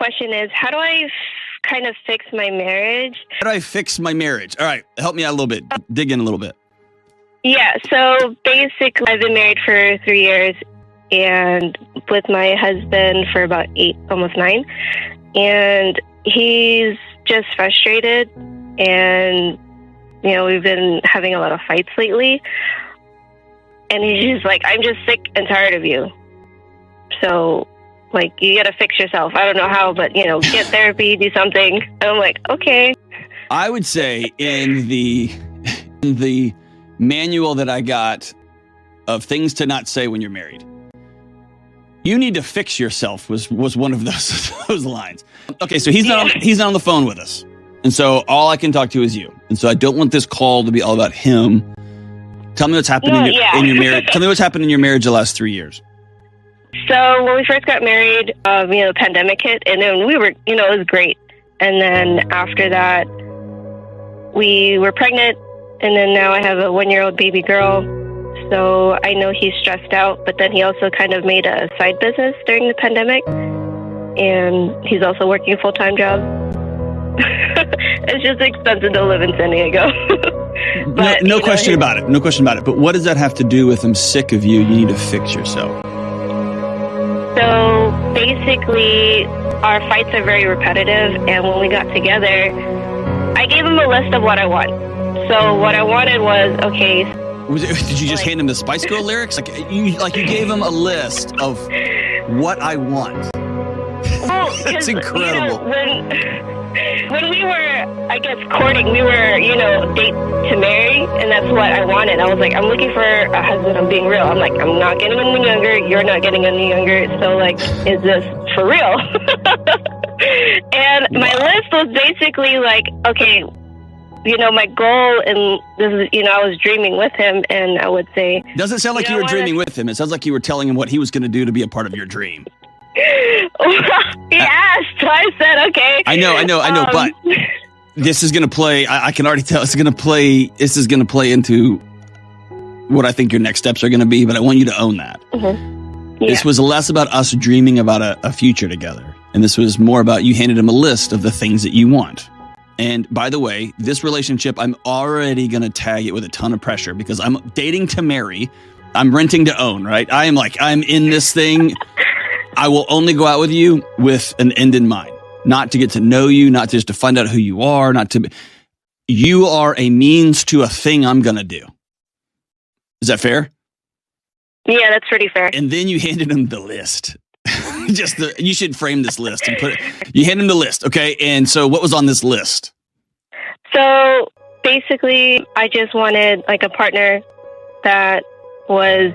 question is, how do I kind of fix my marriage? How do I fix my marriage? All right, help me out a little bit. Dig in a little bit. Yeah, so basically I've been married for 3 years and with my husband for about 8, almost 9. And he's just frustrated and, you know, we've been having a lot of fights lately. And he's just like, I'm just sick and tired of you. So, like, you got to fix yourself. I don't know how, but, you know, get therapy, do something. And I'm like, okay. I would say in the manual that I got of things to not say when you're married, you need to fix yourself was one of those lines. Okay, so he's not on the phone with us. And so all I can talk to is you. And so I don't want this call to be all about him. Tell me what's happened in your marriage. Tell me what's happened in your marriage the last 3 years. So when we first got married, the pandemic hit, and then we were, it was great. And then after that, we were pregnant, and then now I have a 1-year-old baby girl. So I know he's stressed out, but then he also kind of made a side business during the pandemic, and he's also working a full-time job. It's just expensive to live in San Diego. But, no question about it. No question about it. But what does that have to do with I'm sick of you? You need to fix yourself. So basically, our fights are very repetitive, and when we got together, I gave him a list of what I want. So what I wanted was, okay. Did you just hand him the Spice Girl lyrics? You gave him a list of what I want. Well, that's incredible. When we were, I guess, courting, we were, date to marry, and that's what I wanted. I was like, I'm looking for a husband. I'm being real. I'm like, I'm not getting any younger. You're not getting any younger. So, like, is this for real? And my list was basically like, okay, my goal, and this is, I was dreaming with him, and I would say... Doesn't sound like you were dreaming with him. It sounds like you were telling him what he was going to do to be a part of your dream. He asked, so I said, okay. I know, but this is going to play, I can already tell, this is going to play into what I think your next steps are going to be, but I want you to own that. Mm-hmm. Yeah. This was less about us dreaming about a future together, and this was more about you handed him a list of the things that you want. And by the way, this relationship, I'm already going to tag it with a ton of pressure because I'm dating to marry. I'm renting to own, right? I'm in this thing. I will only go out with you with an end in mind, not to get to know you, not just to find out who you are, you are a means to a thing I'm going to do. Is that fair? Yeah, that's pretty fair. And then you handed him the list. You should frame this list and you hand him the list. Okay. And so what was on this list? So basically I just wanted like a partner that was,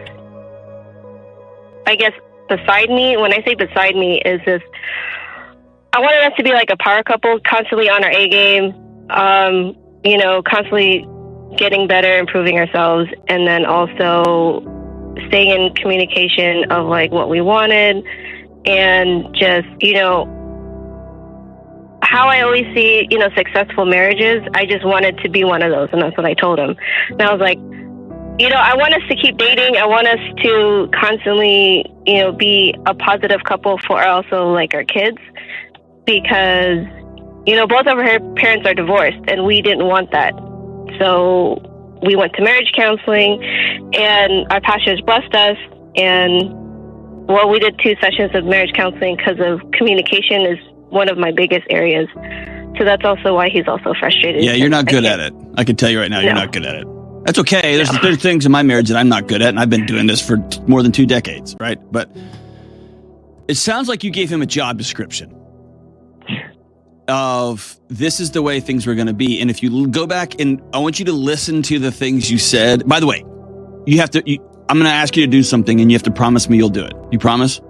I guess, beside me. When I say beside me, is this, I wanted us to be like a power couple, constantly on our A game, constantly getting better, improving ourselves, and then also staying in communication of like what we wanted, and just, how I always see, successful marriages. I just wanted to be one of those, and that's what I told him. And I was like, I want us to keep dating. I want us to constantly, be a positive couple for also like our kids, because, both of our parents are divorced and we didn't want that. So we went to marriage counseling, and our pastors blessed us. And we did 2 sessions of marriage counseling because of communication is one of my biggest areas. So that's also why he's also frustrated. Yeah, you're not good at it. I can tell you right now, you're not good at it. That's okay. There's things in my marriage that I'm not good at, and I've been doing this for more than 2 decades, right? But it sounds like you gave him a job description of this is the way things were going to be. And if you go back, and I want you to listen to the things you said. By the way, I'm going to ask you to do something, and you have to promise me you'll do it. You promise?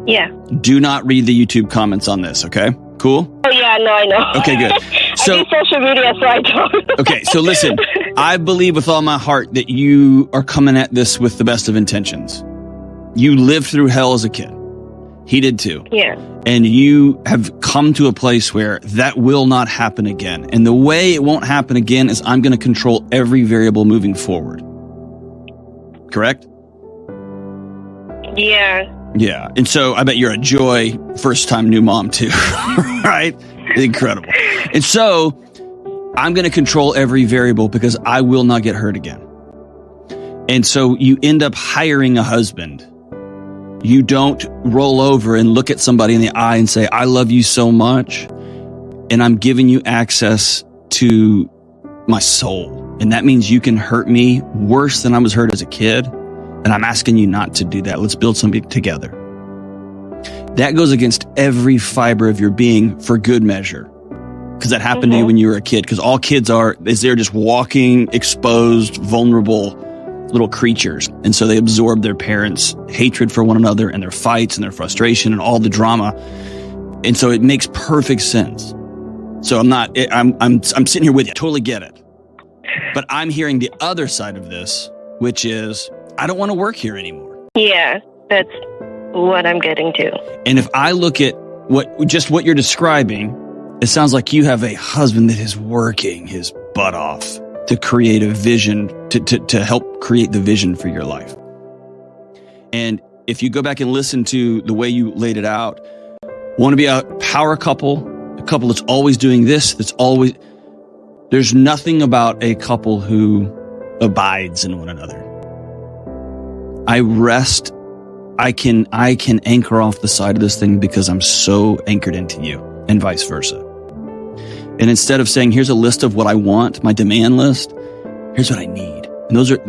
Yeah. Do not read the YouTube comments on this, okay? Cool? Oh, yeah, no, I know. Okay, good. So, I do social media, so I don't. Okay, so listen, I believe with all my heart that you are coming at this with the best of intentions. You lived through hell as a kid. He did too. Yeah. And you have come to a place where that will not happen again. And the way it won't happen again is I'm going to control every variable moving forward. Correct? Yeah. Yeah. And so I bet you're a joy first-time new mom too, right? Incredible. And so I'm going to control every variable because I will not get hurt again. And so you end up hiring a husband. You don't roll over and look at somebody in the eye and say, I love you so much, and I'm giving you access to my soul. And that means you can hurt me worse than I was hurt as a kid. And I'm asking you not to do that. Let's build something together. That goes against every fiber of your being for good measure. Because that happened to you when you were a kid. Because all kids is they're just walking, exposed, vulnerable little creatures. And so they absorb their parents' hatred for one another and their fights and their frustration and all the drama. And so it makes perfect sense. So I'm sitting here with you. I totally get it. But I'm hearing the other side of this, which is, I don't want to work here anymore. Yeah, that's what I'm getting to. And if I look at what you're describing, it sounds like you have a husband that is working his butt off to create a vision, to help create the vision for your life. And if you go back and listen to the way you laid it out, want to be a power couple, a couple that's always doing this, there's nothing about a couple who abides in one another. I rest. I can anchor off the side of this thing because I'm so anchored into you, and vice versa. And instead of saying, here's a list of what I want, my demand list, here's what I need. And those are,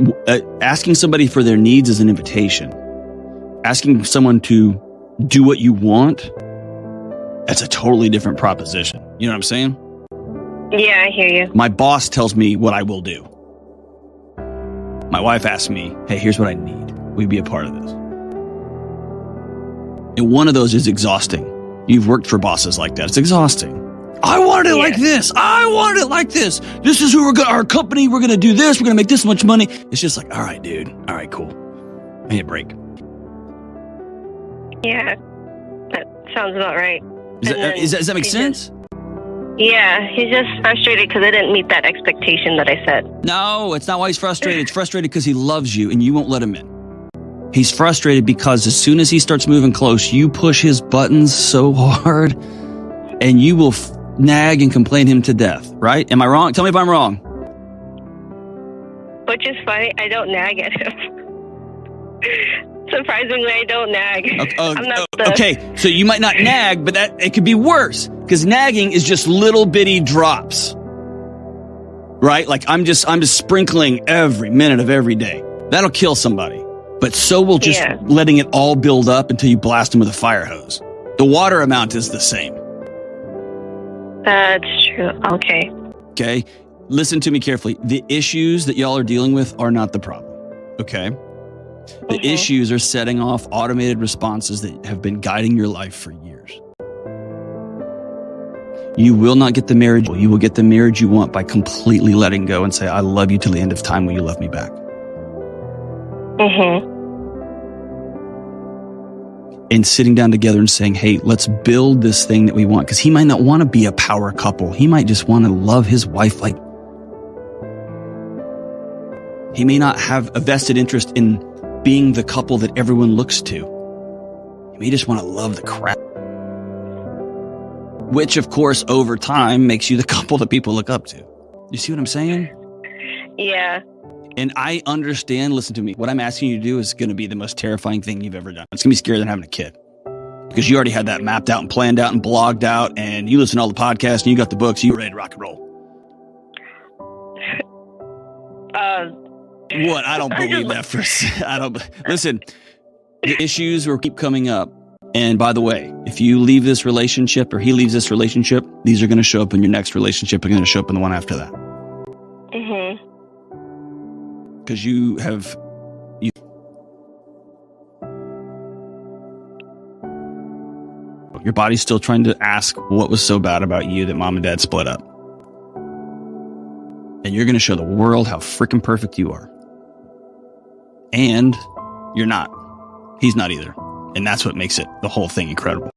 asking somebody for their needs is an invitation. Asking someone to do what you want, that's a totally different proposition. You know what I'm saying? Yeah, I hear you. My boss tells me what I will do. My wife asks me, hey, here's what I need. Will you be a part of this? And one of those is exhausting. You've worked for bosses like that. It's exhausting. I wanted it like this. I wanted it like this. This is who our company, we're going to do this. We're going to make this much money. It's just like, all right, dude. All right, cool. I need a break. Yeah, that sounds about right. Does that make sense? Yeah, he's just frustrated because I didn't meet that expectation that I set. No, it's not why he's frustrated. It's frustrated because he loves you and you won't let him in. He's frustrated because as soon as he starts moving close, you push his buttons so hard and you will nag and complain him to death, right? Am I wrong? Tell me if I'm wrong. Which is funny. I don't nag at him. Surprisingly, I don't nag. Okay, so you might not nag, but it could be worse because nagging is just little bitty drops, right? Like I'm just sprinkling every minute of every day. That'll kill somebody. But so will just letting it all build up until you blast them with a fire hose. The water amount is the same. That's true. Okay. Okay. Listen to me carefully. The issues that y'all are dealing with are not the problem. Okay. The issues are setting off automated responses that have been guiding your life for years. You will not get the marriage. You will get the marriage you want by completely letting go and say, I love you till the end of time when you love me back. And sitting down together and saying, hey, let's build this thing that we want. Because he might not want to be a power couple. He might just want to love his wife like... He may not have a vested interest in being the couple that everyone looks to. He may just want to love the crap. Which, of course, over time makes you the couple that people look up to. You see what I'm saying? Yeah. And I understand, listen to me, what I'm asking you to do is going to be the most terrifying thing you've ever done. It's going to be scarier than having a kid. Because you already had that mapped out and planned out and blogged out, and you listen to all the podcasts, and you got the books, you were ready to rock and roll. What? I don't believe that for a second. I don't. Listen, the issues will keep coming up. And by the way, if you leave this relationship or he leaves this relationship, these are going to show up in your next relationship and going to show up in the one after that. Because your body's still trying to ask what was so bad about you that mom and dad split up. And you're going to show the world how freaking perfect you are. And you're not. He's not either. And that's what makes it the whole thing incredible.